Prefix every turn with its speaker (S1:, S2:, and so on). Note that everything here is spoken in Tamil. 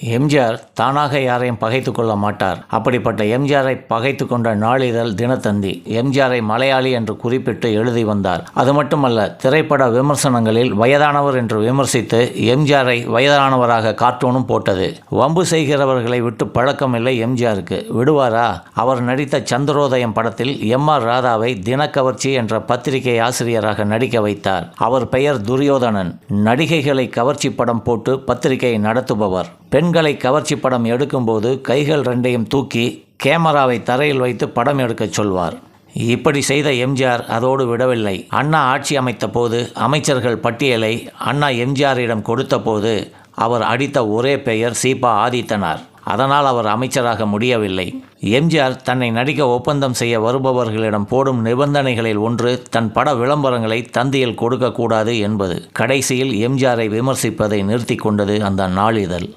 S1: எம்ஜிஆர் தானாக யாரையும் பகைத்து கொள்ள மாட்டார். அப்படிப்பட்ட எம்ஜிஆரை பகைத்து கொண்ட நாளிதழ் தினத்தந்தி எம்ஜிஆரை மலையாளி என்று குறிப்பிட்டு எழுதி வந்தார். அது மட்டுமல்ல, திரைப்பட விமர்சனங்களில் வயதானவர் என்று விமர்சித்து எம்ஜிஆரை வயதானவராக கார்ட்டூனும் போட்டது. வம்பு செய்கிறவர்களை விட்டு பழக்கமில்லை எம்ஜிஆருக்கு. விடுவாரா? அவர் நடித்த சந்திரோதயம் படத்தில் எம்.ஆர். ராதாவை தினக்கவர்ச்சி என்ற பத்திரிகை ஆசிரியராக நடிக்க வைத்தார். அவர் பெயர் துரியோதனன். நடிகைகளை கவர்ச்சி படம் போட்டு பத்திரிகை நடத்துபவர். பெண்களை கவர்ச்சி படம் எடுக்கும்போது கைகள் ரெண்டையும் தூக்கி கேமராவை தரையில் வைத்து படம் எடுக்கச் சொல்வார். இப்படி செய்த எம்ஜிஆர் அதோடு விடவில்லை. அண்ணா ஆட்சி அமைத்த போது அமைச்சர்கள் பட்டியலை அண்ணா எம்ஜிஆரிடம் கொடுத்த போது அவர் அடித்த ஒரே பெயர் சீபா ஆதித்தனார். அதனால் அவர் அமைச்சராக முடியவில்லை. எம்ஜிஆர் தன்னை நடிக்க ஒப்பந்தம் செய்ய வருபவர்களிடம் போடும் நிபந்தனைகளில் ஒன்று தன் பட விளம்பரங்களை தந்தியில் கொடுக்கக்கூடாது என்பது. கடைசியில் எம்ஜிஆரை விமர்சிப்பதை நிறுத்தி கொண்டது அந்த நாளிதழ்.